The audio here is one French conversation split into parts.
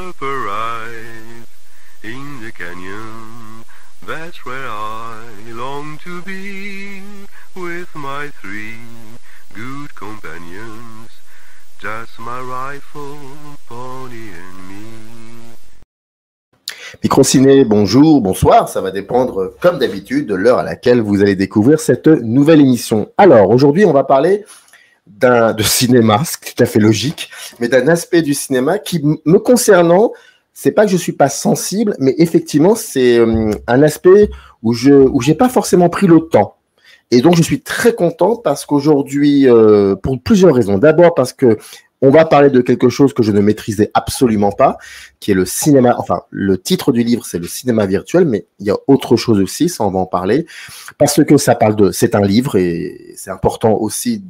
up arrive in the canyon. That's where I long to be with my three good companions. Just my rifle, pony and me. Microciné, bonjour, bonsoir, ça va dépendre comme d'habitude de l'heure à laquelle vous allez découvrir cette nouvelle émission. Alors aujourd'hui on va parler de cinéma, c'est tout à fait logique, mais d'un aspect du cinéma qui me concernant, c'est pas que je suis pas sensible, mais effectivement c'est un aspect où j'ai pas forcément pris le temps. Et donc je suis très content parce qu'aujourd'hui, pour plusieurs raisons. D'abord parce que on va parler de quelque chose que je ne maîtrisais absolument pas, qui est le cinéma. Enfin, le titre du livre, c'est le cinéma virtuel, mais il y a autre chose aussi, ça on va en parler, parce que ça parle c'est un livre et c'est important aussi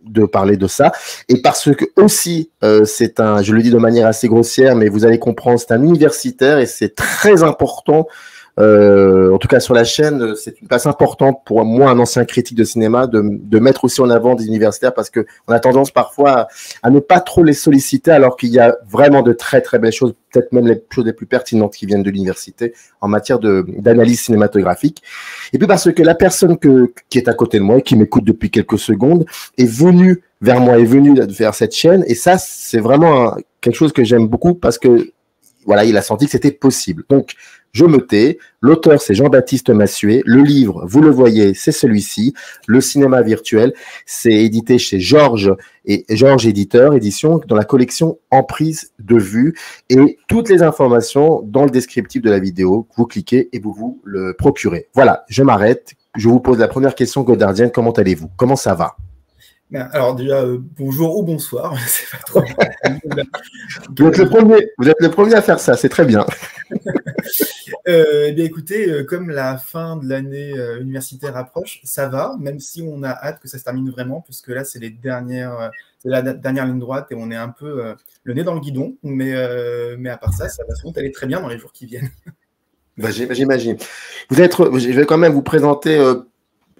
de parler de ça, et parce que aussi, je le dis de manière assez grossière, mais vous allez comprendre, c'est un universitaire et c'est très important. En tout cas sur la chaîne, c'est une place importante pour moi, un ancien critique de cinéma, de mettre aussi en avant des universitaires parce que on a tendance parfois à ne pas trop les solliciter alors qu'il y a vraiment de très très belles choses, peut-être même les choses les plus pertinentes qui viennent de l'université en matière d'analyse cinématographique. Et puis parce que la personne qui est à côté de moi et qui m'écoute depuis quelques secondes est venue vers moi, est venue vers cette chaîne, et ça c'est vraiment quelque chose que j'aime beaucoup parce que voilà, il a senti que c'était possible. Donc je me tais. L'auteur, c'est Jean-Baptiste Massuet. Le livre, vous le voyez, c'est celui-ci. Le cinéma virtuel, c'est édité chez Georges Éditeur, édition, dans la collection Emprise de vue. Et toutes les informations dans le descriptif de la vidéo, vous cliquez et vous le procurez. Voilà, je m'arrête. Je vous pose la première question godardienne. Comment allez-vous? Comment ça va? Alors déjà, bonjour ou bonsoir, c'est pas trop. Vous êtes le premier à faire ça, c'est très bien. Eh bien écoutez, comme la fin de l'année universitaire approche, ça va, même si on a hâte que ça se termine vraiment, puisque là c'est c'est la dernière ligne droite et on est un peu le nez dans le guidon, mais à part ça, ça va sans doute aller très bien dans les jours qui viennent. Bah, j'imagine. Je vais quand même vous présenter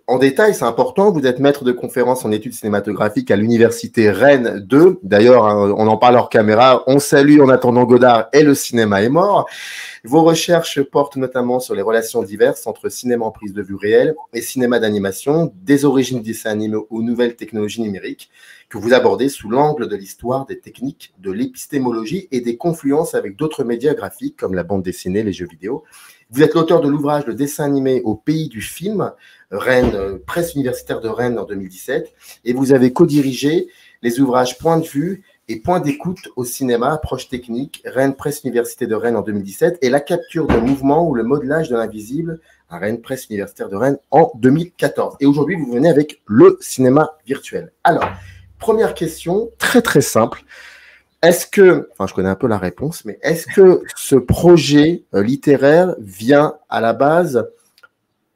en détail, c'est important. Vous êtes maître de conférence en études cinématographiques à l'université Rennes 2. D'ailleurs, on en parle hors caméra. On salue En attendant Godard et Le cinéma est mort. Vos recherches portent notamment sur les relations diverses entre cinéma en prise de vue réelle et cinéma d'animation, des origines du dessin animé aux nouvelles technologies numériques, que vous abordez sous l'angle de l'histoire, des techniques, de l'épistémologie et des confluences avec d'autres médias graphiques comme la bande dessinée, les jeux vidéo. Vous êtes l'auteur de l'ouvrage Le dessin animé au pays du film, Rennes, presse universitaire de Rennes en 2017, et vous avez co-dirigé les ouvrages Point de vue et Point d'écoute au cinéma, approche technique, Rennes, presse université de Rennes en 2017, et La capture de mouvement ou le modelage de l'invisible à Rennes, presse universitaire de Rennes en 2014. Et aujourd'hui, vous venez avec le cinéma virtuel. Alors, première question, très très simple. Je connais un peu la réponse, mais est-ce que ce projet littéraire vient à la base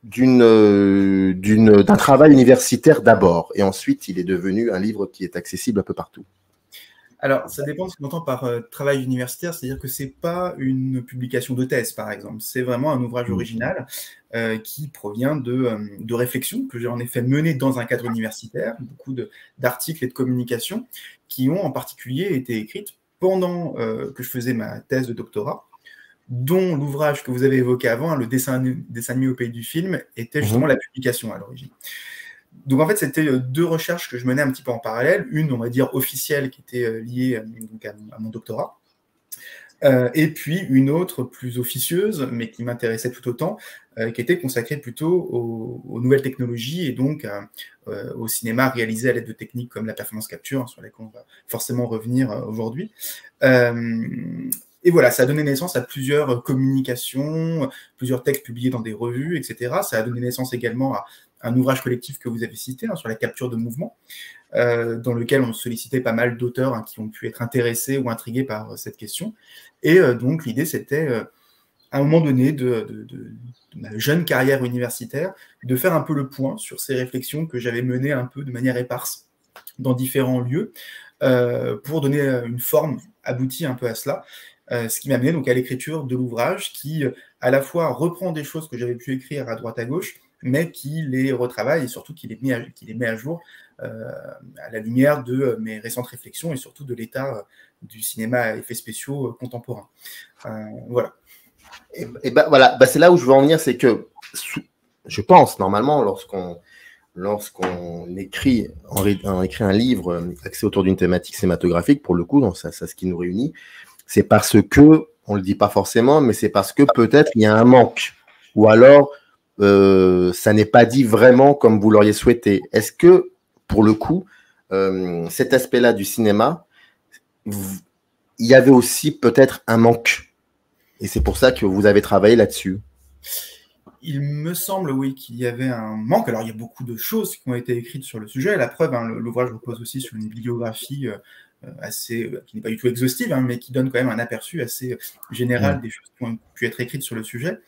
d'un travail universitaire d'abord, et ensuite il est devenu un livre qui est accessible un peu partout? Alors, ça dépend de ce qu'on entend par travail universitaire, c'est-à-dire que ce n'est pas une publication de thèse, par exemple. C'est vraiment un ouvrage original qui provient de réflexions que j'ai en effet menées dans un cadre universitaire, beaucoup d'articles et de communications qui ont en particulier été écrites pendant que je faisais ma thèse de doctorat, dont l'ouvrage que vous avez évoqué avant, le dessin animé au pays du film, était justement la publication à l'origine. Donc en fait, c'était deux recherches que je menais un petit peu en parallèle, une, on va dire, officielle, qui était liée donc à mon doctorat, et puis une autre plus officieuse, mais qui m'intéressait tout autant, qui était consacrée plutôt aux nouvelles technologies et donc au cinéma réalisé à l'aide de techniques comme la performance capture, sur lesquelles on va forcément revenir aujourd'hui. Et voilà, ça a donné naissance à plusieurs communications, plusieurs textes publiés dans des revues, etc. Ça a donné naissance également à un ouvrage collectif que vous avez cité, sur la capture de mouvement, dans lequel on sollicitait pas mal d'auteurs qui ont pu être intéressés ou intrigués par cette question. Et donc, l'idée, c'était, à un moment donné de ma jeune carrière universitaire, de faire un peu le point sur ces réflexions que j'avais menées un peu de manière éparse dans différents lieux, pour donner une forme aboutie un peu à cela. Ce qui m'a amené donc à l'écriture de l'ouvrage qui, à la fois, reprend des choses que j'avais pu écrire à droite à gauche, mais qui les retravaille et surtout qui les met à jour à la lumière de mes récentes réflexions et surtout de l'état du cinéma à effets spéciaux contemporains. Voilà. Et ben, voilà, c'est là où je veux en venir, c'est que je pense, normalement, lorsqu'on écrit, on écrit un livre axé autour d'une thématique cinématographique, pour le coup, donc ça ce qui nous réunit, c'est parce que, on le dit pas forcément, mais c'est parce que peut-être il y a un manque, ou alors ça n'est pas dit vraiment comme vous l'auriez souhaité. Est-ce que, pour le coup, cet aspect-là du cinéma, il y avait aussi peut-être un manque, et c'est pour ça que vous avez travaillé là-dessus? Il me semble, oui, qu'il y avait un manque. Alors, il y a beaucoup de choses qui ont été écrites sur le sujet. La preuve, hein, l'ouvrage repose aussi sur une bibliographie qui n'est pas du tout exhaustive, hein, mais qui donne quand même un aperçu assez général des choses qui ont pu être écrites sur le sujet.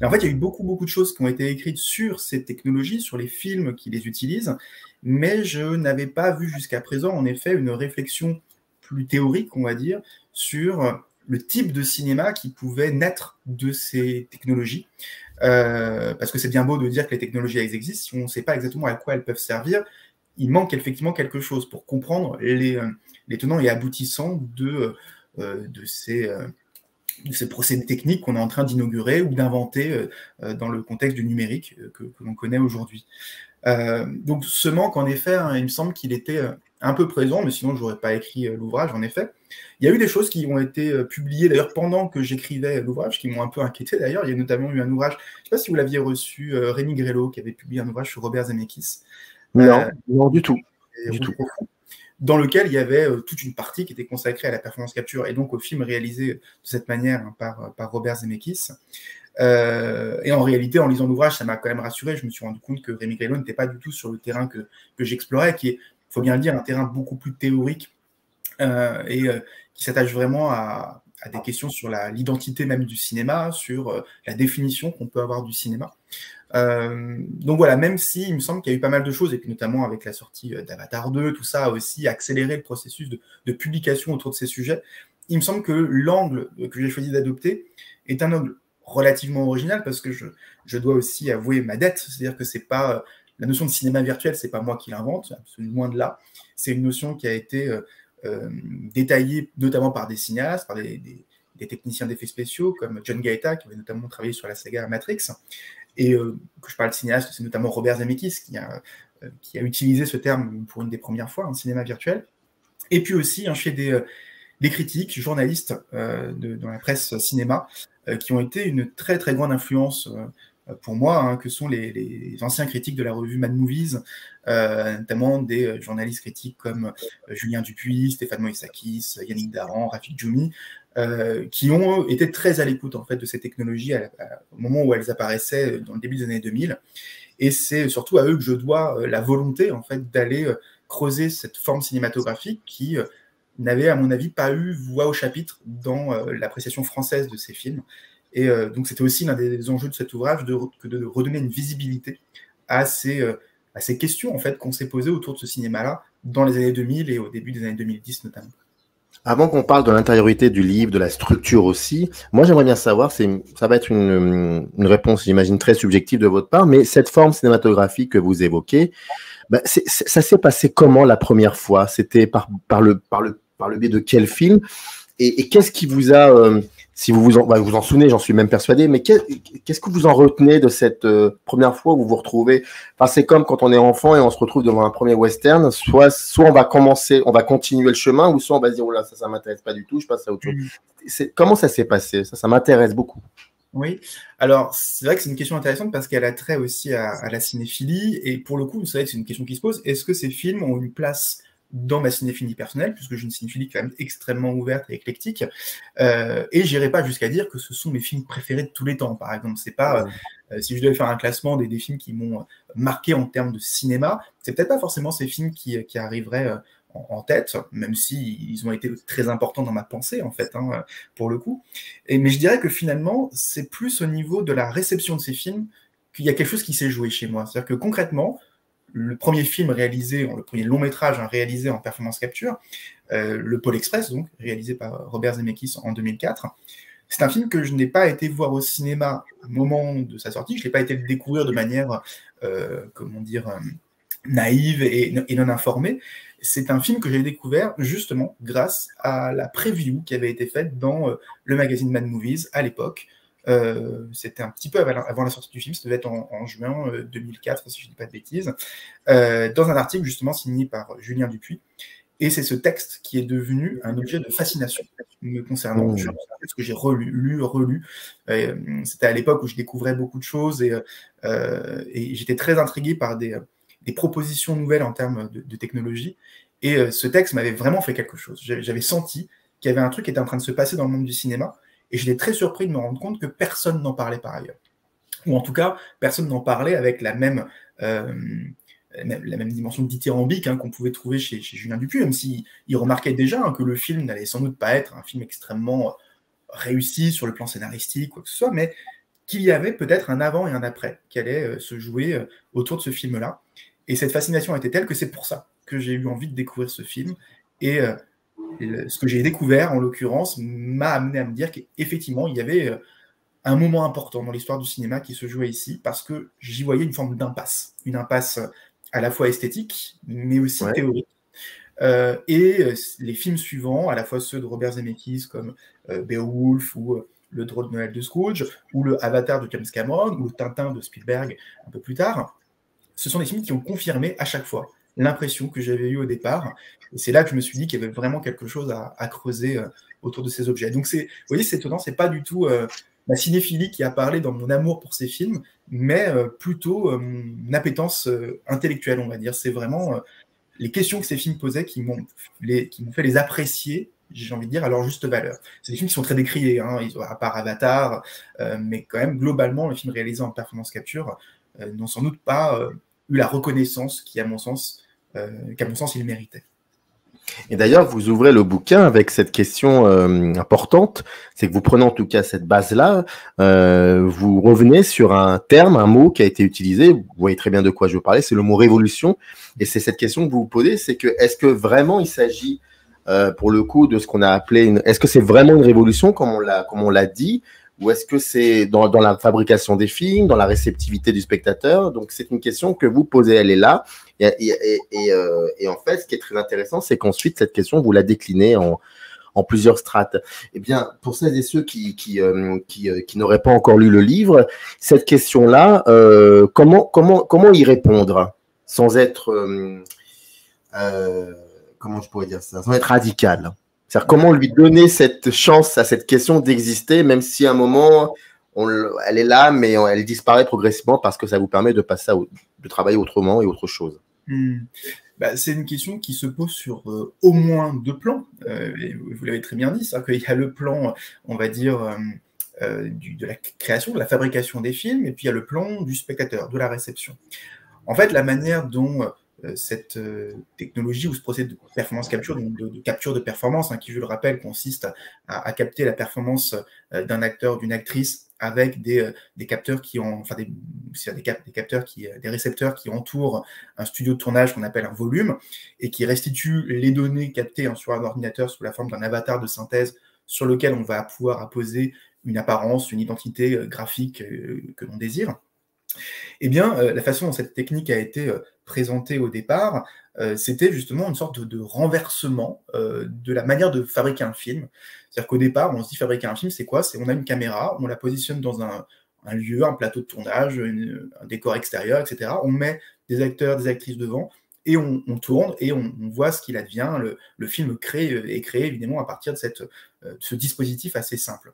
Mais en fait, il y a eu beaucoup de choses qui ont été écrites sur ces technologies, sur les films qui les utilisent, mais je n'avais pas vu jusqu'à présent, en effet, une réflexion plus théorique, on va dire, sur le type de cinéma qui pouvait naître de ces technologies. Parce que c'est bien beau de dire que les technologies elles existent, si on ne sait pas exactement à quoi elles peuvent servir, il manque effectivement quelque chose pour comprendre les tenants et aboutissants de ces procédés techniques qu'on est en train d'inaugurer ou d'inventer dans le contexte du numérique que l'on connaît aujourd'hui. Donc ce manque, en effet, hein, il me semble qu'il était un peu présent, mais sinon je n'aurais pas écrit l'ouvrage, en effet. Il y a eu des choses qui ont été publiées, d'ailleurs, pendant que j'écrivais l'ouvrage, qui m'ont un peu inquiété, d'ailleurs. Il y a notamment eu un ouvrage, je ne sais pas si vous l'aviez reçu, Rémi Grelot, qui avait publié un ouvrage sur Robert Zemeckis. Non, du tout. Dans lequel il y avait toute une partie qui était consacrée à la performance capture, et donc au film réalisé de cette manière hein, par Robert Zemeckis. Et en réalité, en lisant l'ouvrage, ça m'a quand même rassuré. Je me suis rendu compte que Rémi Grelot n'était pas du tout sur le terrain que j'explorais, qui est, il faut bien le dire, un terrain beaucoup plus théorique qui s'attache vraiment à des questions sur l'identité même du cinéma, sur la définition qu'on peut avoir du cinéma. Donc voilà, même si il me semble qu'il y a eu pas mal de choses, et puis notamment avec la sortie d'Avatar 2, tout ça a aussi accéléré le processus de publication autour de ces sujets, il me semble que l'angle que j'ai choisi d'adopter est un angle relativement original, parce que je dois aussi avouer ma dette, c'est-à-dire que c'est pas la notion de cinéma virtuel, c'est pas moi qui l'invente, absolument loin de là. C'est une notion qui a été détaillée notamment par des cinéastes, par des techniciens d'effets spéciaux comme John Gaeta, qui avait notamment travaillé sur la saga Matrix. Et que je parle de cinéaste, c'est notamment Robert Zemeckis qui a utilisé ce terme pour une des premières fois en cinéma virtuel. Et puis aussi, chez des critiques, journalistes dans la presse cinéma, qui ont été une très très grande influence pour moi, hein, que sont les anciens critiques de la revue Mad Movies, notamment des journalistes critiques comme Julien Dupuis, Stéphane Moïsakis, Yannick Daran, Rafik Djoumi, qui ont été très à l'écoute en fait de ces technologies au moment où elles apparaissaient dans le début des années 2000. Et c'est surtout à eux que je dois la volonté en fait d'aller creuser cette forme cinématographique qui n'avait, à mon avis, pas eu voix au chapitre dans l'appréciation française de ces films. Et donc, c'était aussi l'un des enjeux de cet ouvrage, de redonner une visibilité à ces questions en fait, qu'on s'est posées autour de ce cinéma-là dans les années 2000 et au début des années 2010 notamment. Avant qu'on parle de l'intériorité du livre, de la structure aussi, moi j'aimerais bien savoir, ça va être une réponse, j'imagine, très subjective de votre part, mais cette forme cinématographique que vous évoquez, ben, ça s'est passé comment la première fois? C'était par le biais de quel film? Et qu'est-ce qui vous a, si vous en souvenez, j'en suis même persuadé, mais qu'est-ce que vous en retenez de cette première fois où vous vous retrouvez? Enfin, c'est comme quand on est enfant et on se retrouve devant un premier western, soit on va continuer le chemin, ou soit on va se dire, oh là, ça m'intéresse pas du tout, je passe à autre chose. Comment ça s'est passé? Ça m'intéresse beaucoup. Oui, alors c'est vrai que c'est une question intéressante parce qu'elle a trait aussi à la cinéphilie, et pour le coup, c'est vrai que c'est une question qui se pose. Est-ce que ces films ont une place dans ma cinéphilie personnelle, puisque j'ai une cinéphilie quand même extrêmement ouverte et éclectique, et j'irai pas jusqu'à dire que ce sont mes films préférés de tous les temps, par exemple. C'est pas, si je devais faire un classement des films qui m'ont marqué en termes de cinéma, c'est peut-être pas forcément ces films qui arriveraient en tête, même si ils ont été très importants dans ma pensée, en fait, hein, pour le coup. Mais je dirais que finalement, c'est plus au niveau de la réception de ces films qu'il y a quelque chose qui s'est joué chez moi. C'est-à-dire que concrètement, le premier film le premier long métrage réalisé en performance capture, le Pôle Express, donc réalisé par Robert Zemeckis en 2004, c'est un film que je n'ai pas été voir au cinéma au moment de sa sortie. Je ne l'ai pas été le découvrir de manière, naïve et non informée. C'est un film que j'ai découvert justement grâce à la preview qui avait été faite dans le magazine Mad Movies à l'époque. C'était un petit peu avant la sortie du film, ça devait être en juin 2004, si je ne dis pas de bêtises, dans un article justement signé par Julien Dupuis. Et c'est ce texte qui est devenu un objet de fascination me concernant, parce que j'ai relu. C'était à l'époque où je découvrais beaucoup de choses et j'étais très intrigué par des propositions nouvelles en termes de technologie. Et ce texte m'avait vraiment fait quelque chose. J'avais senti qu'il y avait un truc qui était en train de se passer dans le monde du cinéma. Et j'étais très surpris de me rendre compte que personne n'en parlait par ailleurs. Ou en tout cas, personne n'en parlait avec la même dimension dithyrambique qu'on pouvait trouver chez Julien Dupuis, même s'il remarquait déjà que le film n'allait sans doute pas être un film extrêmement réussi sur le plan scénaristique, quoi que ce soit, mais qu'il y avait peut-être un avant et un après qui allait se jouer autour de ce film-là. Et cette fascination était telle que c'est pour ça que j'ai eu envie de découvrir ce film. Et ce que j'ai découvert, en l'occurrence, m'a amené à me dire qu'effectivement, il y avait un moment important dans l'histoire du cinéma qui se jouait ici, parce que j'y voyais une forme d'impasse. Une impasse à la fois esthétique, mais aussi théorique. Et les films suivants, à la fois ceux de Robert Zemeckis, comme Beowulf, ou Le Drôle de Noël de Scrooge, ou le Avatar de James Cameron, ou le Tintin de Spielberg un peu plus tard, ce sont des films qui ont confirmé à chaque fois l'impression que j'avais eue au départ. Et c'est là que je me suis dit qu'il y avait vraiment quelque chose à creuser autour de ces objets. Donc, vous voyez, c'est étonnant, c'est pas du tout ma cinéphilie qui a parlé dans mon amour pour ces films, mais plutôt mon appétence intellectuelle, on va dire. C'est vraiment les questions que ces films posaient qui m'ont fait les apprécier, j'ai envie de dire, à leur juste valeur. C'est des films qui sont très décriés, à part Avatar, mais quand même, globalement, les films réalisés en performance capture n'ont sans doute pas eu la reconnaissance qu'à mon sens, il méritait. Et d'ailleurs, vous ouvrez le bouquin avec cette question importante, c'est que vous prenez en tout cas cette base-là, vous revenez sur un terme, un mot qui a été utilisé, vous voyez très bien de quoi je veux parler, c'est le mot révolution, et c'est cette question que vous vous posez, c'est que est-ce que vraiment il s'agit pour le coup de ce qu'on a appelé, est-ce que c'est vraiment une révolution comme on l'a dit, ou est-ce que c'est dans la fabrication des films, dans la réceptivité du spectateur? Donc c'est une question que vous posez, elle est là. Et en fait, ce qui est très intéressant, c'est qu'ensuite, cette question, vous la déclinez en plusieurs strates. Eh bien, pour celles et ceux qui n'auraient pas encore lu le livre, cette question-là, comment y répondre sans être, comment je pourrais dire ça, sans être radical? C'est-à-dire, comment lui donner cette chance à cette question d'exister, même si à un moment, elle est là, mais elle disparaît progressivement parce que ça vous permet de passer de travailler autrement et autre chose. C'est une question qui se pose sur au moins deux plans. Et vous l'avez très bien dit, c'est-à-dire qu'il y a le plan, on va dire, de la création, de la fabrication des films, et puis il y a le plan du spectateur, de la réception. En fait, la manière dont cette technologie ou ce procédé de performance capture, donc de capture de performance, qui, je le rappelle, consiste à capter la performance d'un acteur, d'une actrice avec des capteurs des récepteurs qui entourent un studio de tournage qu'on appelle un volume et qui restituent les données captées sur un ordinateur sous la forme d'un avatar de synthèse sur lequel on va pouvoir apposer une apparence, une identité graphique que l'on désire. Eh bien, la façon dont cette technique a été présentée au départ, c'était justement une sorte de renversement de la manière de fabriquer un film. C'est-à-dire qu'au départ, on se dit fabriquer un film, c'est quoi? On a une caméra, on la positionne dans un lieu, un plateau de tournage, un décor extérieur, etc. On met des acteurs, des actrices devant, et on tourne, et on voit ce qu'il advient. Le film est créé évidemment à partir de ce dispositif assez simple.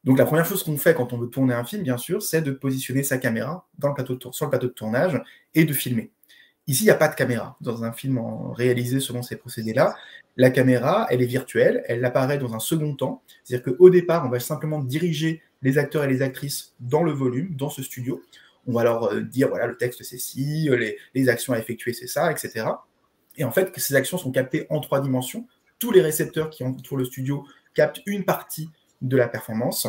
Donc la première chose qu'on fait quand on veut tourner un film, bien sûr, c'est de positionner sa caméra sur le plateau de tournage et de filmer. Ici, il n'y a pas de caméra. Dans un film réalisé selon ces procédés-là, la caméra, elle est virtuelle, elle apparaît dans un second temps. C'est-à-dire qu'au départ, on va simplement diriger les acteurs et les actrices dans le volume, dans ce studio. On va leur dire, voilà, le texte c'est ci, les actions à effectuer c'est ça, etc. Et en fait, ces actions sont captées en 3 dimensions. Tous les récepteurs qui entourent le studio captent une partie de la performance.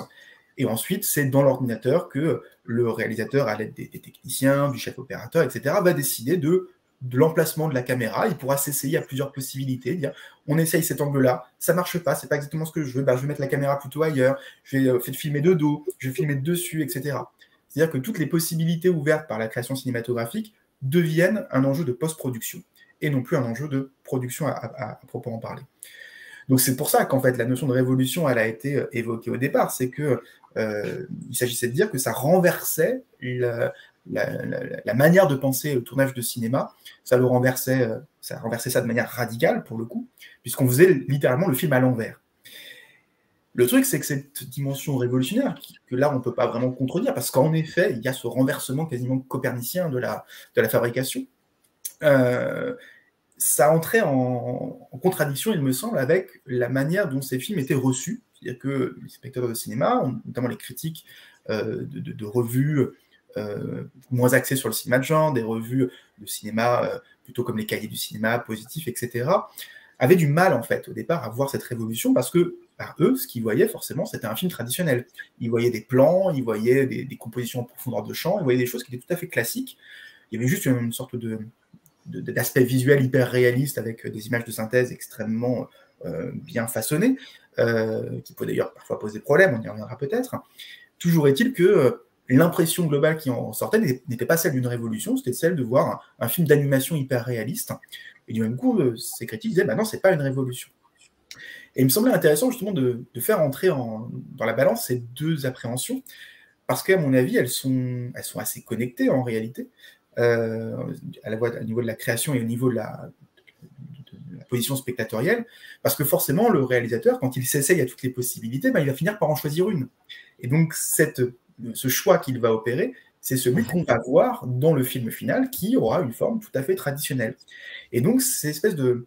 Et ensuite, c'est dans l'ordinateur que le réalisateur, à l'aide des techniciens, du chef opérateur, etc., va décider de l'emplacement de la caméra. Il pourra s'essayer à plusieurs possibilités, dire on essaye cet angle-là, ça marche pas, c'est pas exactement ce que je veux, je vais mettre la caméra plutôt ailleurs, je vais filmer de dos, je vais filmer de dessus, etc. C'est-à-dire que toutes les possibilités ouvertes par la création cinématographique devienne un enjeu de post-production et non plus un enjeu de production à proprement parler. Donc c'est pour ça qu'en fait la notion de révolution elle a été évoquée au départ, c'est que il s'agissait de dire que ça renversait la manière de penser le tournage de cinéma, ça renversait ça de manière radicale pour le coup, puisqu'on faisait littéralement le film à l'envers. Le truc, c'est que cette dimension révolutionnaire, que là, on ne peut pas vraiment contredire, parce qu'en effet, il y a ce renversement quasiment copernicien de la fabrication, ça entrait en contradiction, il me semble, avec la manière dont ces films étaient reçus. C'est-à-dire que les spectateurs de cinéma, notamment les critiques de revues moins axées sur le cinéma de genre, des revues de cinéma plutôt comme les cahiers du cinéma, positifs, etc., avaient du mal, en fait, au départ, à voir cette révolution, parce que eux, ce qu'ils voyaient, forcément, c'était un film traditionnel. Ils voyaient des plans, ils voyaient des compositions en profondeur de champ, ils voyaient des choses qui étaient tout à fait classiques. Il y avait juste une sorte d'aspect visuel hyper réaliste, avec des images de synthèse extrêmement bien façonnées, qui peut d'ailleurs parfois poser problème, on y reviendra peut-être. Toujours est-il que l'impression globale qui en sortait n'était pas celle d'une révolution, c'était celle de voir un film d'animation hyper réaliste. Et du même coup, ces critiques disaient, bah non, c'est pas une révolution. Et il me semblait intéressant justement de faire entrer dans la balance ces deux appréhensions, parce qu'à mon avis, elles sont assez connectées en réalité, à la fois au niveau de la création et au niveau de la position spectatorielle, parce que forcément, le réalisateur, quand il s'essaye à toutes les possibilités, ben, il va finir par en choisir une. Et donc, ce choix qu'il va opérer, c'est celui qu'on va voir dans le film final, qui aura une forme tout à fait traditionnelle. Et donc, c'est une espèce de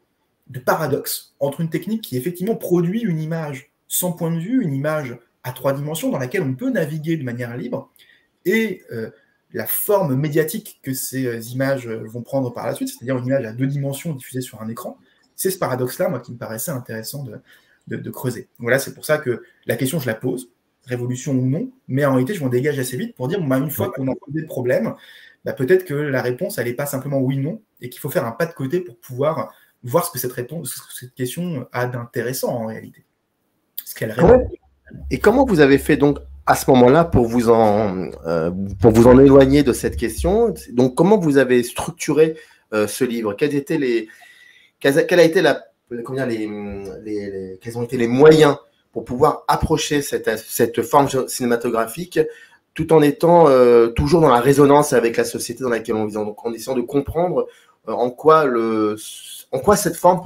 paradoxe entre une technique qui effectivement produit une image sans point de vue, une image à 3 dimensions dans laquelle on peut naviguer de manière libre, et la forme médiatique que ces images vont prendre par la suite, c'est-à-dire une image à 2 dimensions diffusée sur un écran. C'est ce paradoxe-là, moi, qui me paraissait intéressant de creuser. Voilà, c'est pour ça que la question, je la pose, révolution ou non, mais en réalité, je m'en dégage assez vite pour dire, bah, une fois qu'on a posé le problème, bah, peut-être que la réponse, elle n'est pas simplement oui-non, et qu'il faut faire un pas de côté pour pouvoir voir ce que cette question a d'intéressant en réalité. Ce qu'elle répond. Et comment vous avez fait donc à ce moment-là pour vous en éloigner de cette question? Donc, comment vous avez structuré ce livre? Quels ont été les moyens pour pouvoir approcher cette forme cinématographique tout en étant toujours dans la résonance avec la société dans laquelle on vit, donc en essayant de comprendre en quoi cette forme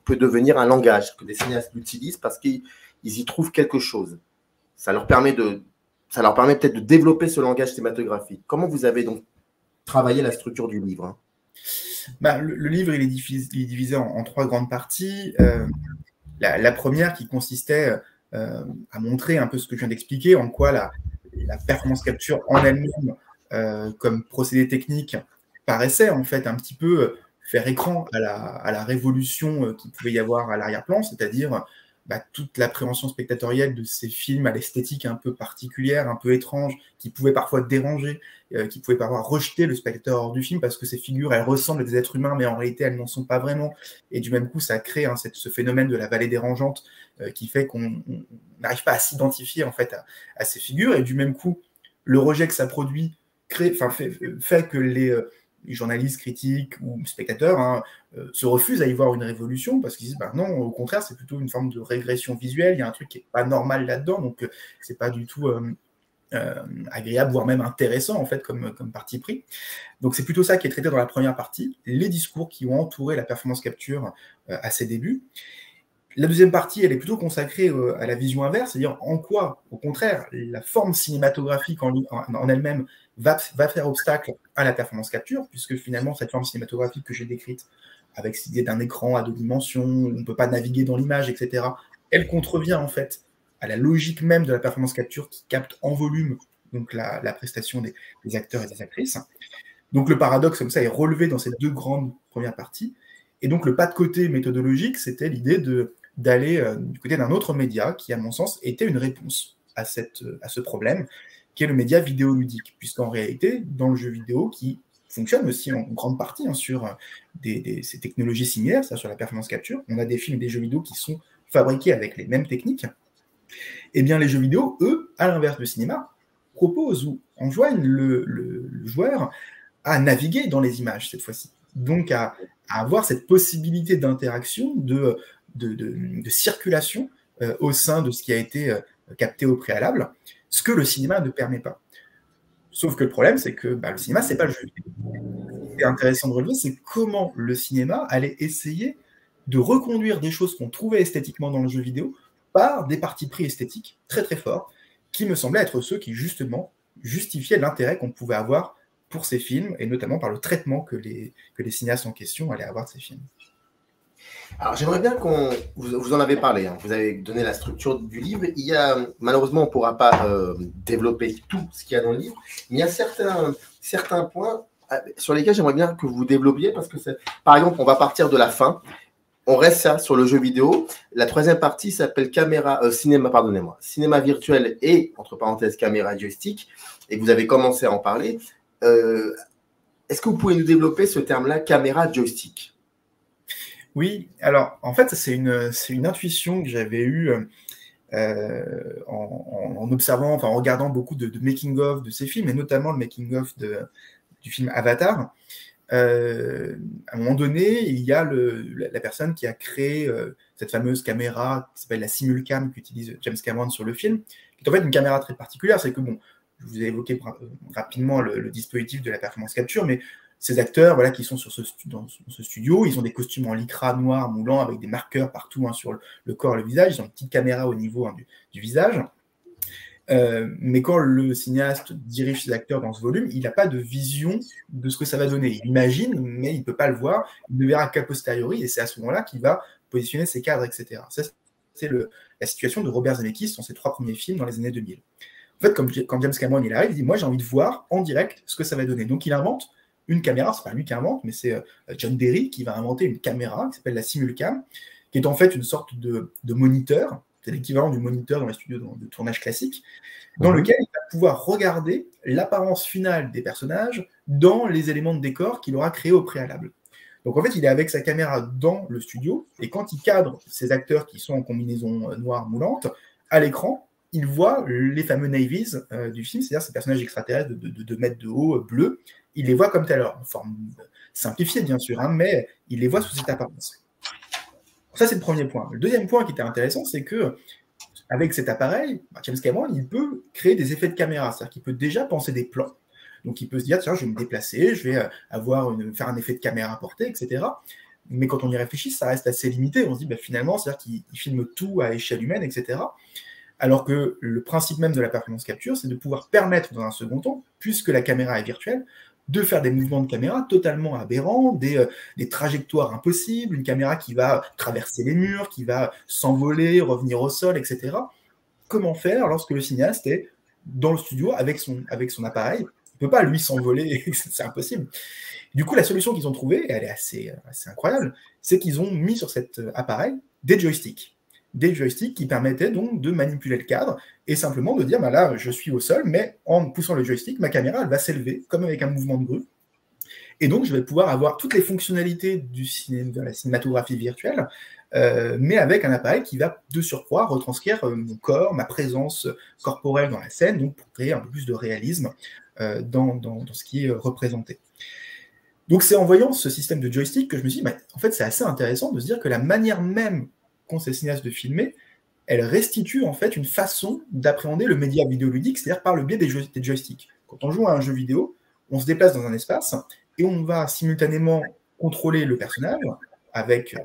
peut devenir un langage, que des cinéastes l'utilisent parce qu'ils y trouvent quelque chose. Ça leur permet peut-être de développer ce langage cinématographique. Comment vous avez donc travaillé la structure du livre? Bah, le livre, il est divisé en 3 grandes parties. La première qui consistait à montrer un peu ce que je viens d'expliquer, en quoi la performance capture en elle-même, comme procédé technique, paraissait en fait un petit peu faire écran à la révolution qu'il pouvait y avoir à l'arrière-plan, c'est-à-dire toute l'appréhension spectatorielle de ces films à l'esthétique un peu particulière, un peu étrange, qui pouvait parfois déranger, qui pouvait parfois rejeter le spectateur hors du film parce que ces figures, elles ressemblent à des êtres humains, mais en réalité, elles n'en sont pas vraiment. Et du même coup, ça crée ce phénomène de la vallée dérangeante qui fait qu'on n'arrive pas à s'identifier en fait à ces figures. Et du même coup, le rejet que ça produit fait que les journalistes, critiques ou spectateurs se refusent à y voir une révolution parce qu'ils disent non, au contraire, c'est plutôt une forme de régression visuelle, il y a un truc qui n'est pas normal là-dedans, donc c'est pas du tout agréable, voire même intéressant en fait comme parti pris. Donc c'est plutôt ça qui est traité dans la première partie, les discours qui ont entouré la performance capture à ses débuts. La deuxième partie, elle est plutôt consacrée à la vision inverse, c'est-à-dire en quoi, au contraire, la forme cinématographique en elle-même va faire obstacle à la performance capture, puisque finalement, cette forme cinématographique que j'ai décrite, avec cette idée d'un écran à 2 dimensions, où on ne peut pas naviguer dans l'image, etc., elle contrevient en fait à la logique même de la performance capture qui capte en volume donc la prestation des acteurs et des actrices. Donc le paradoxe comme ça est relevé dans ces 2 grandes premières parties. Et donc le pas de côté méthodologique, c'était l'idée d'aller du côté d'un autre média qui, à mon sens, était une réponse à ce problème, qui est le média vidéoludique, puisqu'en réalité, dans le jeu vidéo, qui fonctionne aussi en grande partie sur ces technologies similaires, c'est-à-dire sur la performance capture, on a des films et des jeux vidéo qui sont fabriqués avec les mêmes techniques, et bien les jeux vidéo, eux, à l'inverse du cinéma, proposent ou enjoignent le joueur à naviguer dans les images cette fois-ci. Donc à avoir cette possibilité d'interaction, de circulation au sein de ce qui a été capté au préalable, ce que le cinéma ne permet pas. Sauf que le problème, c'est que le cinéma, c'est pas le jeu vidéo. Ce qui est intéressant de relever, c'est comment le cinéma allait essayer de reconduire des choses qu'on trouvait esthétiquement dans le jeu vidéo par des partis pris esthétiques très très forts, qui me semblaient être ceux qui justement justifiaient l'intérêt qu'on pouvait avoir pour ces films, et notamment par le traitement que les cinéastes en question allaient avoir de ces films. Alors, j'aimerais bien vous en avez parlé, hein, vous avez donné la structure du livre. Il y a, malheureusement, on ne pourra pas développer tout ce qu'il y a dans le livre, mais il y a certains points sur lesquels j'aimerais bien que vous développiez, parce que, par exemple, on va partir de la fin, on reste ça sur le jeu vidéo. La troisième partie s'appelle cinéma virtuel et, entre parenthèses, caméra joystick, et vous avez commencé à en parler. Est-ce que vous pouvez nous développer ce terme-là, caméra joystick? Oui, alors en fait, c'est une intuition que j'avais eue en observant, en regardant beaucoup de making-of de ces films, et notamment le making-of du film Avatar. À un moment donné, il y a la personne qui a créé cette fameuse caméra qui s'appelle la Simulcam qu'utilise James Cameron sur le film, qui est en fait une caméra très particulière. C'est que, bon, je vous ai évoqué rapidement le dispositif de la performance capture, mais ces acteurs qui sont dans ce studio, ils ont des costumes en lycra noir moulant avec des marqueurs partout sur le corps et le visage. Ils ont une petite caméra au niveau du visage. Mais quand le cinéaste dirige ses acteurs dans ce volume, il n'a pas de vision de ce que ça va donner. Il imagine, mais il ne peut pas le voir. Il ne verra qu'a posteriori, et c'est à ce moment-là qu'il va positionner ses cadres, etc. Ça, c'est la situation de Robert Zemeckis dans ses 3 premiers films dans les années 2000. En fait, quand James Cameron arrive, il dit « Moi, j'ai envie de voir en direct ce que ça va donner. » Donc, il invente une caméra, c'est pas lui qui invente, mais c'est John Derry qui va inventer une caméra qui s'appelle la Simulcam, qui est en fait une sorte de moniteur, c'est l'équivalent du moniteur dans les studios de tournage classique, dans lequel il va pouvoir regarder l'apparence finale des personnages dans les éléments de décor qu'il aura créés au préalable. Donc en fait, il est avec sa caméra dans le studio, et quand il cadre ces acteurs qui sont en combinaison noire moulante, à l'écran, il voit les fameux navies du film, c'est-à-dire ces personnages extraterrestres de 2 mètres de haut, bleus. Il les voit comme tel, en forme simplifiée bien sûr, mais il les voit sous cette apparence. Ça, c'est le premier point. Le deuxième point qui était intéressant, c'est que avec cet appareil, James Cameron, il peut créer des effets de caméra, c'est-à-dire qu'il peut déjà penser des plans. Donc il peut se dire, tiens, je vais me déplacer, je vais faire un effet de caméra porté, etc. Mais quand on y réfléchit, ça reste assez limité. On se dit, finalement, c'est-à-dire qu'il filme tout à échelle humaine, etc. Alors que le principe même de la performance capture, c'est de pouvoir permettre, dans un second temps, puisque la caméra est virtuelle, de faire des mouvements de caméra totalement aberrants, des trajectoires impossibles, une caméra qui va traverser les murs, qui va s'envoler, revenir au sol, etc. Comment faire lorsque le cinéaste est dans le studio avec son appareil? Il ne peut pas, lui, s'envoler, c'est impossible. Du coup, la solution qu'ils ont trouvée, et elle est assez incroyable, c'est qu'ils ont mis sur cet appareil des joysticks. Des joysticks qui permettaient donc de manipuler le cadre et simplement de dire, là, je suis au sol, mais en poussant le joystick, ma caméra, elle va s'élever, comme avec un mouvement de grue. Et donc, je vais pouvoir avoir toutes les fonctionnalités de la cinématographie virtuelle, mais avec un appareil qui va, de surcroît, retranscrire mon corps, ma présence corporelle dans la scène, donc pour créer un peu plus de réalisme dans ce qui est représenté. Donc, c'est en voyant ce système de joystick que je me suis dit, en fait, c'est assez intéressant de se dire que la manière même qu'ont ces cinéastes de filmer, elle restitue en fait une façon d'appréhender le média vidéoludique, c'est-à-dire par le biais des joysticks. Quand on joue à un jeu vidéo, on se déplace dans un espace et on va simultanément contrôler le personnage avec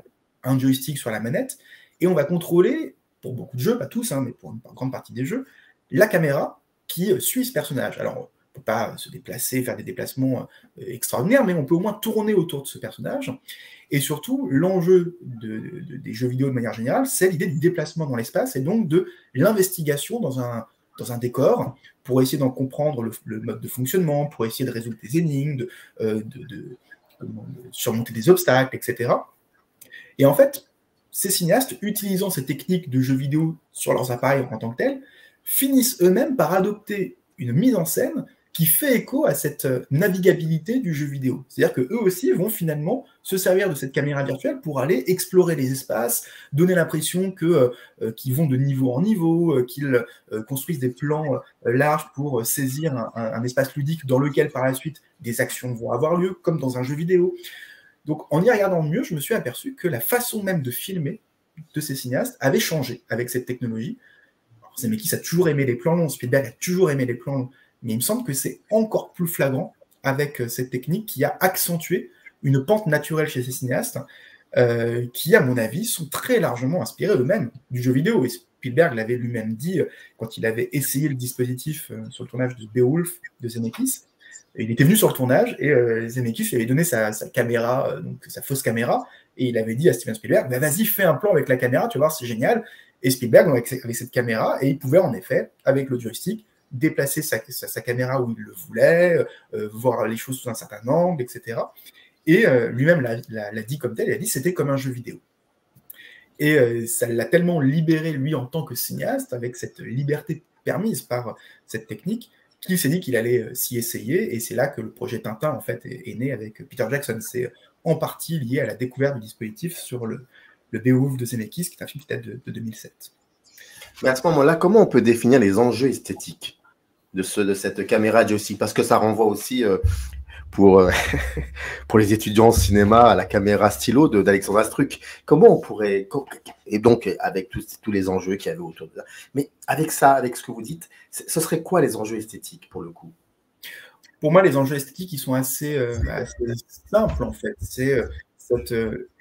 un joystick sur la manette, et on va contrôler, pour beaucoup de jeux, pas tous, mais pour une grande partie des jeux, la caméra qui suit ce personnage. Alors, on ne peut pas se déplacer, faire des déplacements extraordinaires, mais on peut au moins tourner autour de ce personnage. Et surtout, l'enjeu des jeux vidéo de manière générale, c'est l'idée du déplacement dans l'espace et donc de l'investigation dans un décor pour essayer d'en comprendre le mode de fonctionnement, pour essayer de résoudre des énigmes, de surmonter des obstacles, etc. Et en fait, ces cinéastes, utilisant ces techniques de jeux vidéo sur leurs appareils en tant que tels, finissent eux-mêmes par adopter une mise en scène qui fait écho à cette navigabilité du jeu vidéo. C'est-à-dire qu'eux aussi vont finalement se servir de cette caméra virtuelle pour aller explorer les espaces, donner l'impression qu'ils vont de niveau en niveau, qu'ils construisent des plans larges pour saisir un espace ludique dans lequel par la suite des actions vont avoir lieu, comme dans un jeu vidéo. Donc en y regardant mieux, je me suis aperçu que la façon même de filmer de ces cinéastes avait changé avec cette technologie. Zemeckis a toujours aimé les plans longs, Spielberg a toujours aimé les plans longs, mais il me semble que c'est encore plus flagrant avec cette technique qui a accentué une pente naturelle chez ces cinéastes qui, à mon avis, sont très largement inspirés eux-mêmes du jeu vidéo. Et Spielberg l'avait lui-même dit quand il avait essayé le dispositif sur le tournage de Beowulf de Zemeckis. Il était venu sur le tournage et Zemeckis lui avait donné sa caméra, donc sa fausse caméra, et il avait dit à Steven Spielberg, bah, vas-y, fais un plan avec la caméra, tu vas voir, c'est génial. Et Spielberg, avec cette caméra, et il pouvait en effet, avec le joystick, déplacer sa caméra où il le voulait, voir les choses sous un certain angle, etc. Et lui-même l'a dit comme tel, il a dit que c'était comme un jeu vidéo. Et ça l'a tellement libéré, lui, en tant que cinéaste, avec cette liberté permise par cette technique, qu'il s'est dit qu'il allait s'y essayer, et c'est là que le projet Tintin, en fait, est né avec Peter Jackson. C'est en partie lié à la découverte du dispositif sur le Beowulf de Zemeckis, qui est un film qui date de 2007. Mais à ce moment-là, comment on peut définir les enjeux esthétiques de cette caméra joystick? Parce que ça renvoie aussi, pour les étudiants en cinéma, à la caméra stylo d'Alexandre Astruc. Comment on pourrait... Et donc, avec tous les enjeux qu'il y avait autour de ça. Mais avec ça, avec ce que vous dites, ce serait quoi les enjeux esthétiques, pour le coup? Pour moi, les enjeux esthétiques, ils sont assez simples, en fait. C'est cette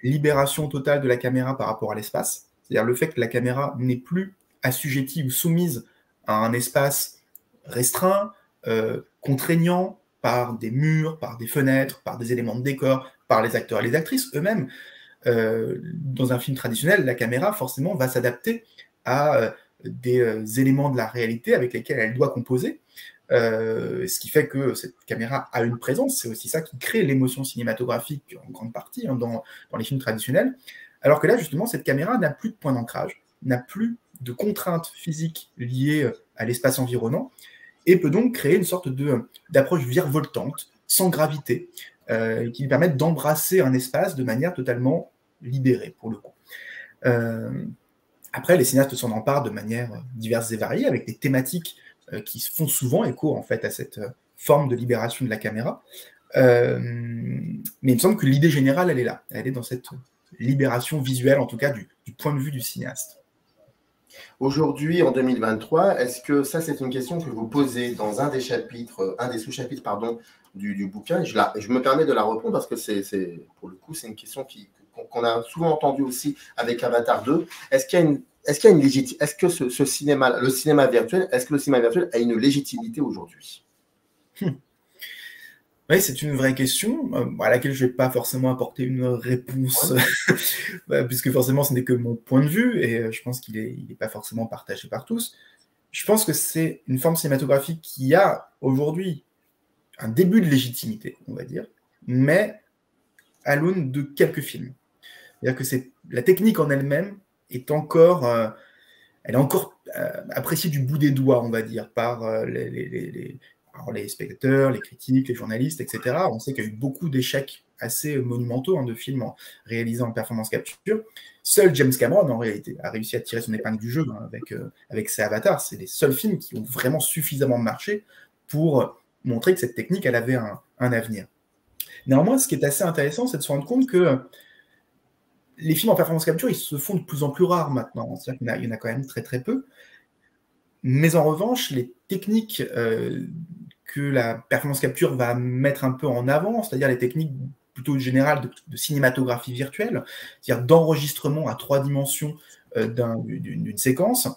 libération totale de la caméra par rapport à l'espace. C'est-à-dire le fait que la caméra n'est plus assujettie ou soumise à un espace restreint, contraignant par des murs, par des fenêtres, par des éléments de décor, par les acteurs et les actrices eux-mêmes. Dans un film traditionnel, la caméra, forcément, va s'adapter à des éléments de la réalité avec lesquels elle doit composer. Ce qui fait que cette caméra a une présence, c'est aussi ça qui crée l'émotion cinématographique en grande partie dans les films traditionnels, alors que là justement cette caméra n'a plus de point d'ancrage, n'a plus de contraintes physiques liées à l'espace environnant, et peut donc créer une sorte d'approche virevoltante, sans gravité, qui lui permettent d'embrasser un espace de manière totalement libérée pour le coup. Après, les cinéastes s'en emparent de manière diverses et variées, avec des thématiques qui font souvent écho en fait à cette forme de libération de la caméra. Mais il me semble que l'idée générale, elle est là. Elle est dans cette libération visuelle, en tout cas du point de vue du cinéaste. Aujourd'hui, en 2023, est-ce que ça, c'est une question que vous posez dans un des chapitres, un des sous-chapitres, pardon, du bouquin? Je me permets de la répondre parce que pour le coup, c'est une question qu'on a souvent entendue aussi avec Avatar 2. Est-ce qu'il y a une légitimité? Est-ce que le cinéma virtuel a une légitimité aujourd'hui? Oui, c'est une vraie question à laquelle je ne vais pas forcément apporter une réponse, puisque forcément ce n'est que mon point de vue, et je pense qu'il n'est pas forcément partagé par tous. Je pense que c'est une forme cinématographique qui a aujourd'hui un début de légitimité, on va dire, mais à l'aune de quelques films. C'est-à-dire que la technique en elle-même est encore, elle est encore appréciée du bout des doigts, on va dire, par les spectateurs, les critiques, les journalistes, etc. On sait qu'il y a eu beaucoup d'échecs assez monumentaux de films réalisés en performance capture. Seul James Cameron, en réalité, a réussi à tirer son épingle du jeu avec ses Avatars. C'est les seuls films qui ont vraiment suffisamment marché pour montrer que cette technique, elle avait un avenir. Néanmoins, ce qui est assez intéressant, c'est de se rendre compte que les films en performance capture, ils se font de plus en plus rares maintenant. C'est-à-dire qu'il y en a quand même très très peu. Mais en revanche, les techniques que la performance capture va mettre un peu en avant, c'est-à-dire les techniques plutôt générales de cinématographie virtuelle, c'est-à-dire d'enregistrement à 3 dimensions d'une séquence,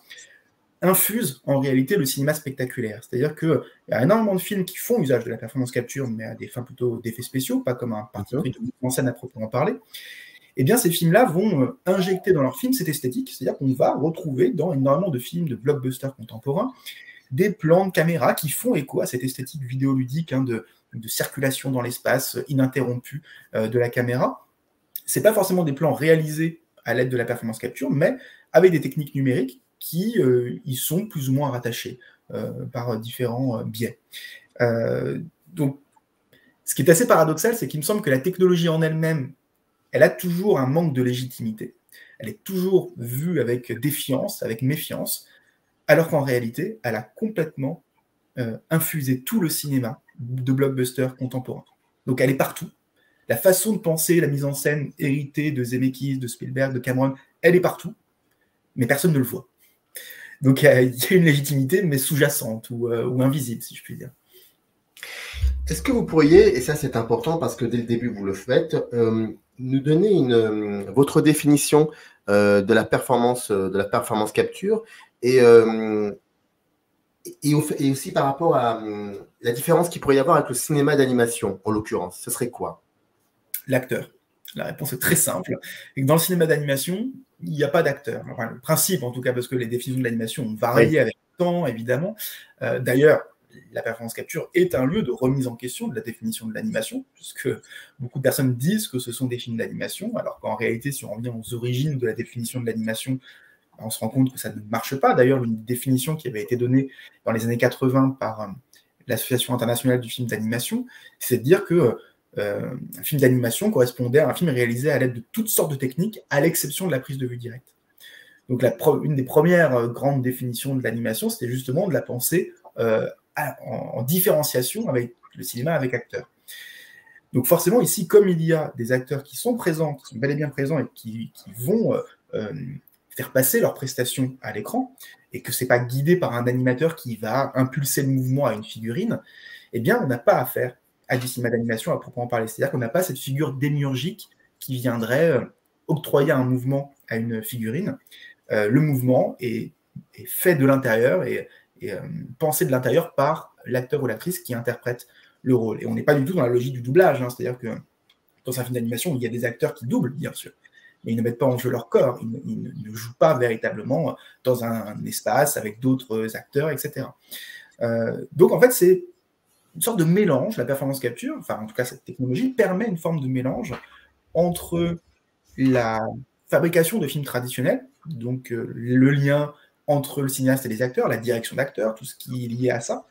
infusent en réalité le cinéma spectaculaire. C'est-à-dire qu'il y a énormément de films qui font usage de la performance capture, mais à des fins plutôt d'effets spéciaux, pas comme un parti pris de mise en scène à proprement parler. Eh bien, ces films-là vont injecter dans leurs films cette esthétique, c'est-à-dire qu'on va retrouver dans énormément de films de blockbusters contemporains des plans de caméra qui font écho à cette esthétique vidéoludique de circulation dans l'espace ininterrompue de la caméra. Ce n'est pas forcément des plans réalisés à l'aide de la performance capture, mais avec des techniques numériques qui y sont plus ou moins rattachées par différents biais. Donc, ce qui est assez paradoxal, c'est qu'il me semble que la technologie en elle-même, elle a toujours un manque de légitimité. Elle est toujours vue avec défiance, avec méfiance, alors qu'en réalité, elle a complètement infusé tout le cinéma de blockbuster contemporain. Donc elle est partout. La façon de penser, la mise en scène héritée de Zemeckis, de Spielberg, de Cameron, elle est partout, mais personne ne le voit. Donc il y a une légitimité, mais sous-jacente ou invisible, si je puis dire. Est-ce que vous pourriez, et ça c'est important parce que dès le début vous le faites, nous donner votre définition de la performance capture et aussi par rapport à la différence qu'il pourrait y avoir avec le cinéma d'animation, en l'occurrence, ce serait quoi? L'acteur. La réponse est très simple. Et que dans le cinéma d'animation, il n'y a pas d'acteur. Enfin, le principe, en tout cas, parce que les définitions de l'animation ont varié avec le temps, évidemment. D'ailleurs, la performance capture est un lieu de remise en question de la définition de l'animation, puisque beaucoup de personnes disent que ce sont des films d'animation, alors qu'en réalité, si on revient aux origines de la définition de l'animation, on se rend compte que ça ne marche pas. D'ailleurs, une définition qui avait été donnée dans les années 80 par l'Association internationale du film d'animation, c'est de dire que un film d'animation correspondait à un film réalisé à l'aide de toutes sortes de techniques, à l'exception de la prise de vue directe. Donc, une des premières grandes définitions de l'animation, c'était justement de la penser en différenciation avec le cinéma avec acteurs. Donc, forcément, ici, comme il y a des acteurs qui sont présents, qui sont bel et bien présents et qui vont faire passer leurs prestations à l'écran, et que ce n'est pas guidé par un animateur qui va impulser le mouvement à une figurine, eh bien, on n'a pas affaire à du cinéma d'animation à proprement parler. C'est-à-dire qu'on n'a pas cette figure démiurgique qui viendrait octroyer un mouvement à une figurine. Le mouvement est fait de l'intérieur et pensé de l'intérieur par l'acteur ou l'actrice qui interprète le rôle. Et on n'est pas du tout dans la logique du doublage, hein. C'est-à-dire que dans un film d'animation, il y a des acteurs qui doublent, bien sûr, mais ils ne mettent pas en jeu leur corps, ils ne jouent pas véritablement dans un espace avec d'autres acteurs, etc. Donc en fait, c'est une sorte de mélange, la performance capture, enfin en tout cas cette technologie permet une forme de mélange entre la fabrication de films traditionnels, donc le lien entre le cinéaste et les acteurs, la direction d'acteurs, tout ce qui est lié à ça,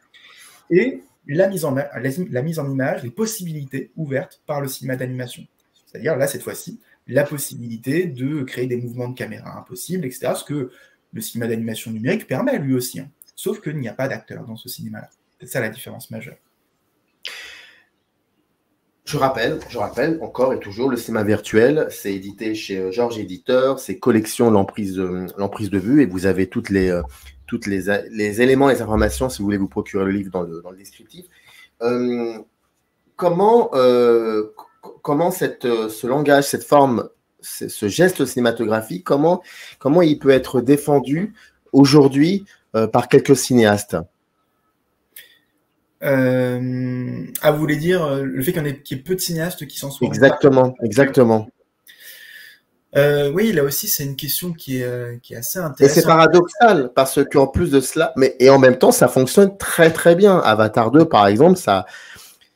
et la mise en image, les possibilités ouvertes par le cinéma d'animation. C'est-à-dire là, cette fois-ci, la possibilité de créer des mouvements de caméra impossibles, etc., ce que le cinéma d'animation numérique permet lui aussi, hein. Sauf qu'il n'y a pas d'acteurs dans ce cinéma-là. C'est ça la différence majeure. Je rappelle encore et toujours, le cinéma virtuel, c'est édité chez Georges Éditeur, c'est collection l'emprise de vue, et vous avez toutes les éléments, les informations, si vous voulez vous procurer le livre dans le descriptif. Comment ce langage, cette forme, ce geste cinématographique, comment il peut être défendu aujourd'hui par quelques cinéastes? Vous voulez dire le fait qu'il y ait peu de cinéastes qui s'en soient. Exactement. Oui, là aussi, c'est une question qui est assez intéressante. Et c'est paradoxal, parce qu'en plus de cela, et en même temps, ça fonctionne très très bien. Avatar 2, par exemple,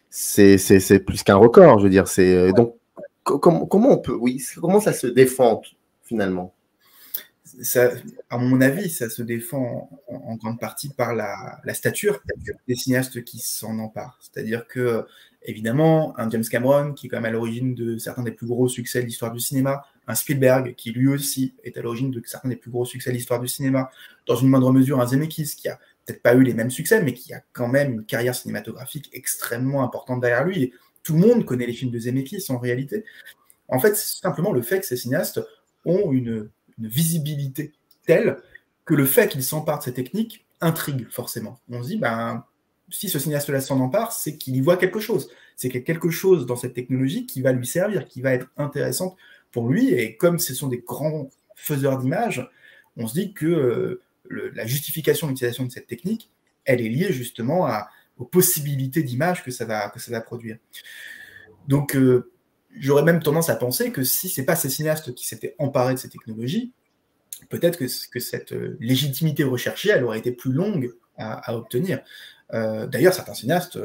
c'est plus qu'un record, je veux dire. Donc, comment ça se défend finalement? Ça, à mon avis, ça se défend en grande partie par la stature des cinéastes qui s'en emparent. C'est-à-dire que, évidemment, un James Cameron, qui est quand même à l'origine de certains des plus gros succès de l'histoire du cinéma, un Spielberg, qui lui aussi est à l'origine de certains des plus gros succès de l'histoire du cinéma, dans une moindre mesure, un Zemeckis, qui a peut-être pas eu les mêmes succès, mais qui a quand même une carrière cinématographique extrêmement importante derrière lui. Et tout le monde connaît les films de Zemeckis, en réalité. En fait, c'est simplement le fait que ces cinéastes ont une visibilité telle que le fait qu'il s'empare de ces techniques intrigue forcément. On se dit, si ce cinéaste-là s'en empare, c'est qu'il y voit quelque chose. C'est qu'il y a quelque chose dans cette technologie qui va lui servir, qui va être intéressante pour lui. Et comme ce sont des grands faiseurs d'images, on se dit que la justification de l'utilisation de cette technique, elle est liée justement aux possibilités d'image que ça va produire. Donc, j'aurais même tendance à penser que si ce n'est pas ces cinéastes qui s'étaient emparés de ces technologies, peut-être que cette légitimité recherchée, elle aurait été plus longue à obtenir. D'ailleurs, certains cinéastes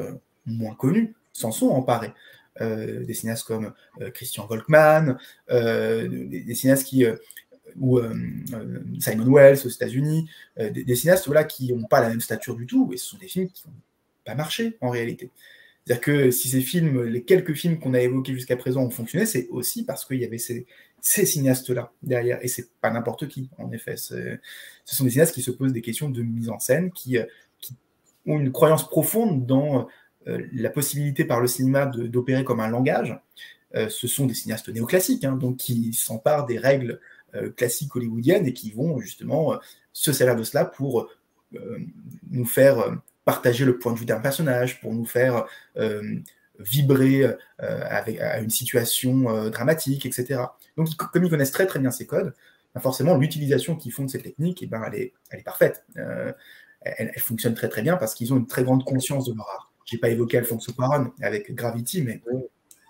moins connus s'en sont emparés. Des cinéastes comme Christian Volkmann, des cinéastes ou Simon Wells aux États-Unis, des cinéastes qui n'ont pas la même stature du tout, et ce sont des films qui n'ont pas marché en réalité. C'est-à-dire que si ces films, les quelques films qu'on a évoqués jusqu'à présent ont fonctionné, c'est aussi parce qu'il y avait ces cinéastes-là derrière. Et c'est pas n'importe qui, en effet. Ce sont des cinéastes qui se posent des questions de mise en scène, qui ont une croyance profonde dans la possibilité par le cinéma d'opérer comme un langage. Ce sont des cinéastes néoclassiques, hein, donc qui s'emparent des règles classiques hollywoodiennes et qui vont justement se servir de cela pour nous faire partager le point de vue d'un personnage, pour nous faire vibrer à une situation dramatique, etc. Donc, comme ils connaissent très très bien ces codes, ben forcément, l'utilisation qu'ils font de ces techniques, ben, elle est parfaite. Elle fonctionne très très bien parce qu'ils ont une très grande conscience de leur art. Je n'ai pas évoqué Alfonso Cuarón avec Gravity, mais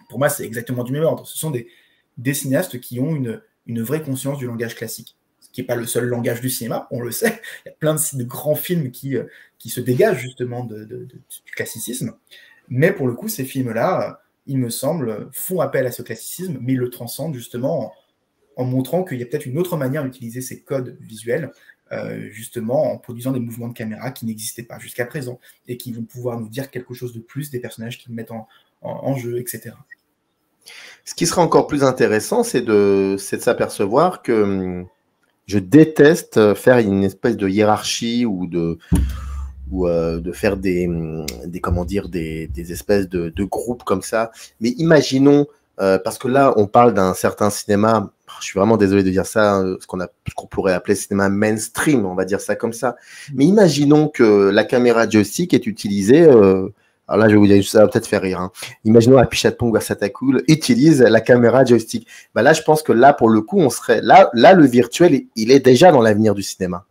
pour moi, c'est exactement du même ordre. Ce sont des cinéastes qui ont une vraie conscience du langage classique, ce qui n'est pas le seul langage du cinéma, on le sait. Il y a plein de grands films qui se dégagent justement du classicisme. Mais pour le coup, ces films-là, il me semble, font appel à ce classicisme, mais ils le transcendent justement en montrant qu'il y a peut-être une autre manière d'utiliser ces codes visuels, justement en produisant des mouvements de caméra qui n'existaient pas jusqu'à présent et qui vont pouvoir nous dire quelque chose de plus des personnages qu'ils mettent en jeu, etc. Ce qui sera encore plus intéressant, c'est de s'apercevoir que je déteste faire une espèce de hiérarchie ou de faire des espèces de groupes comme ça. Mais imaginons, parce que là, on parle d'un certain cinéma, je suis vraiment désolé de dire ça, ce qu'on pourrait appeler cinéma mainstream, on va dire ça comme ça. Mais imaginons que la caméra joystick est utilisée, alors là, je vais vous dire, ça va peut-être faire rire, hein. Imaginons Apichatpong Versatile utilise la caméra joystick. Ben là, je pense que là, pour le coup, on serait là, le virtuel, il est déjà dans l'avenir du cinéma.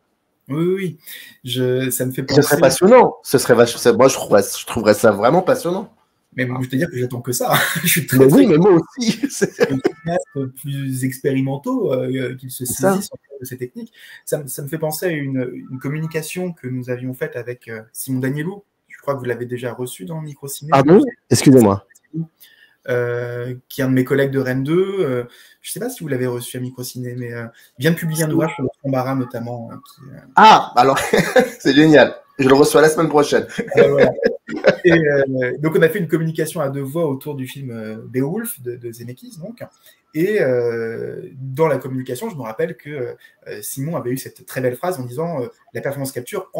Oui. Ça me fait penser. Ce serait passionnant. Moi, je trouverais ça vraiment passionnant. Mais je veux te dire que j'attends que ça. Je suis très, oui, mais moi aussi. Plus expérimentaux qu'ils se saisissent de ces techniques. Ça me fait penser à une communication que nous avions faite avec Simon Danielou. Je crois que vous l'avez déjà reçu dans Microciné. Ah bon ? Excusez-moi. Qui est un de mes collègues de Rennes 2. Je ne sais pas si vous l'avez reçu à Microciné, mais vient de publier un ouvrage sur le Frambarin notamment. Ah, alors, c'est génial. Je le reçois la semaine prochaine. Voilà. Et, donc, on a fait une communication à deux voix autour du film Beowulf de Zemeckis, donc. Et dans la communication, je me rappelle que Simon avait eu cette très belle phrase en disant la performance capture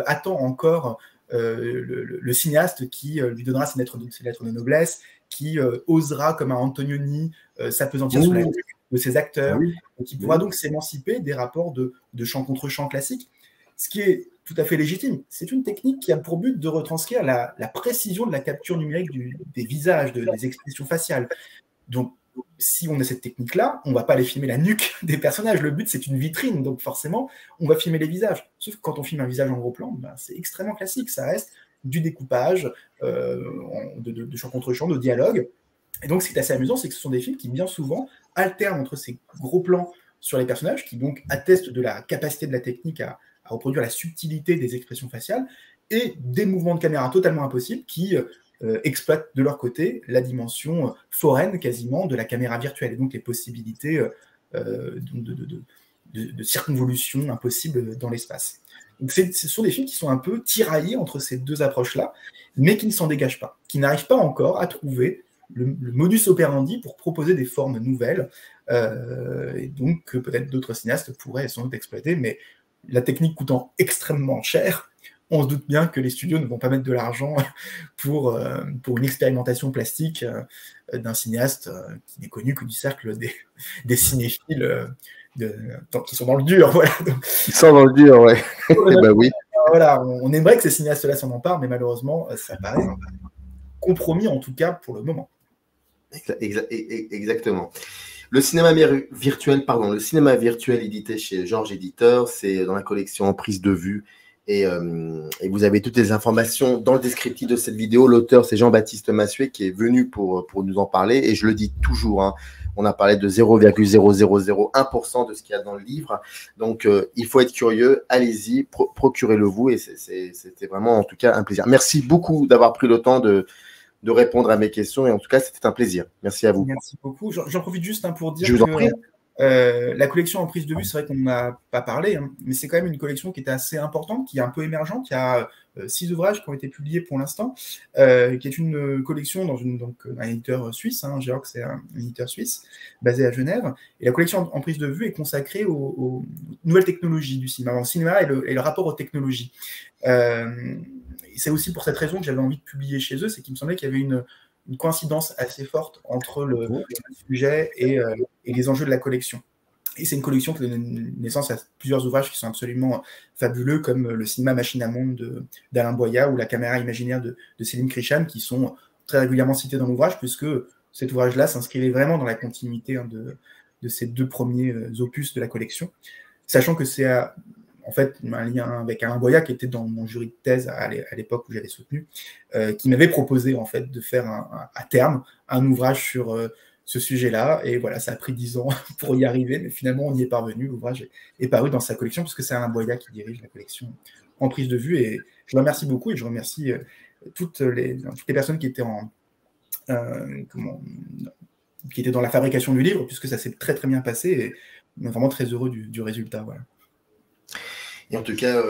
attend encore le cinéaste qui lui donnera ses lettres de noblesse, qui osera, comme un Antonioni, s'apesantir sur la tête de ses acteurs, et qui pourra donc s'émanciper des rapports de chant contre chant classique, ce qui est tout à fait légitime. C'est une technique qui a pour but de retranscrire la précision de la capture numérique des visages, des expressions faciales. Donc, si on a cette technique-là, on ne va pas aller filmer la nuque des personnages. Le but, c'est une vitrine. Donc, forcément, on va filmer les visages. Sauf que quand on filme un visage en gros plan, ben, c'est extrêmement classique. Ça reste du découpage, de chant contre chant, de dialogue. Et donc, ce qui est assez amusant, c'est que ce sont des films qui, bien souvent, alternent entre ces gros plans sur les personnages, qui donc attestent de la capacité de la technique à reproduire la subtilité des expressions faciales, et des mouvements de caméra totalement impossibles qui exploitent de leur côté la dimension foraine quasiment de la caméra virtuelle, et donc les possibilités de circonvolution impossible dans l'espace. Donc ce sont des films qui sont un peu tiraillés entre ces deux approches-là, mais qui ne s'en dégagent pas, qui n'arrivent pas encore à trouver le modus operandi pour proposer des formes nouvelles, et donc que peut-être d'autres cinéastes pourraient sans doute exploiter, mais la technique coûtant extrêmement cher, on se doute bien que les studios ne vont pas mettre de l'argent pour une expérimentation plastique d'un cinéaste qui n'est connu que du cercle des cinéphiles qui sont dans le dur. Voilà. Donc, ils sont dans le dur, ouais. Ben oui. Voilà, on aimerait que ces cinéastes-là s'en emparent, mais malheureusement, ça paraît compromis, en tout cas pour le moment. Exactement. Le cinéma virtuel édité chez Georges Éditeur, c'est dans la collection Prise de vue. Et vous avez toutes les informations dans le descriptif de cette vidéo. L'auteur, c'est Jean-Baptiste Massuet qui est venu pour nous en parler. Et je le dis toujours, hein, on a parlé de 0,0001% de ce qu'il y a dans le livre. Donc, il faut être curieux. Allez-y, procurez-le vous. Et c'était vraiment, en tout cas, un plaisir. Merci beaucoup d'avoir pris le temps de répondre à mes questions. Et en tout cas, c'était un plaisir. Merci à vous. Merci beaucoup. J'en profite juste pour dire je vous en prie. La collection en prise de vue, c'est vrai qu'on n'a pas parlé, hein, mais c'est quand même une collection qui était assez importante, qui est un peu émergente. Il y a 6 ouvrages qui ont été publiés pour l'instant, qui est une collection dans un éditeur suisse, hein, Georg, c'est un éditeur suisse, basé à Genève. Et la collection en prise de vue est consacrée aux nouvelles technologies du cinéma, au cinéma et le rapport aux technologies. C'est aussi pour cette raison que j'avais envie de publier chez eux, c'est qu'il me semblait qu'il y avait une coïncidence assez forte entre le sujet et les enjeux de la collection. Et c'est une collection qui donne naissance à plusieurs ouvrages qui sont absolument fabuleux, comme le cinéma machine à monde d'Alain Boya ou la caméra imaginaire de Céline Christian, qui sont très régulièrement cités dans l'ouvrage, puisque cet ouvrage-là s'inscrivait vraiment dans la continuité de ces 2 premiers opus de la collection, sachant que c'est en fait un lien avec Alain Boya, qui était dans mon jury de thèse à l'époque où j'avais soutenu, qui m'avait proposé en fait de faire à terme un ouvrage sur ce sujet-là, et voilà, ça a pris 10 ans pour y arriver, mais finalement on y est parvenu. L'ouvrage est paru dans sa collection, puisque c'est Alain Boya qui dirige la collection en prise de vue, et je le remercie beaucoup, et je remercie toutes les personnes qui étaient qui étaient dans la fabrication du livre, puisque ça s'est très très bien passé, et on est vraiment très heureux du résultat. Voilà. Et en tout cas,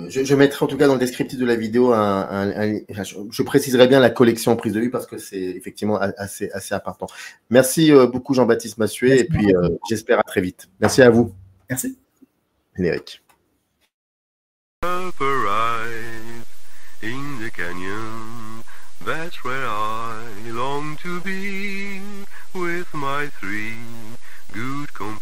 je mettrai en tout cas dans le descriptif de la vidéo je préciserai bien la collection en prise de vue parce que c'est effectivement assez important. Merci beaucoup Jean-Baptiste Massuet. Merci. Et puis j'espère à très vite. Merci à vous. Merci. Générique. In the canyon, that's where I long to be with my 3 good companions.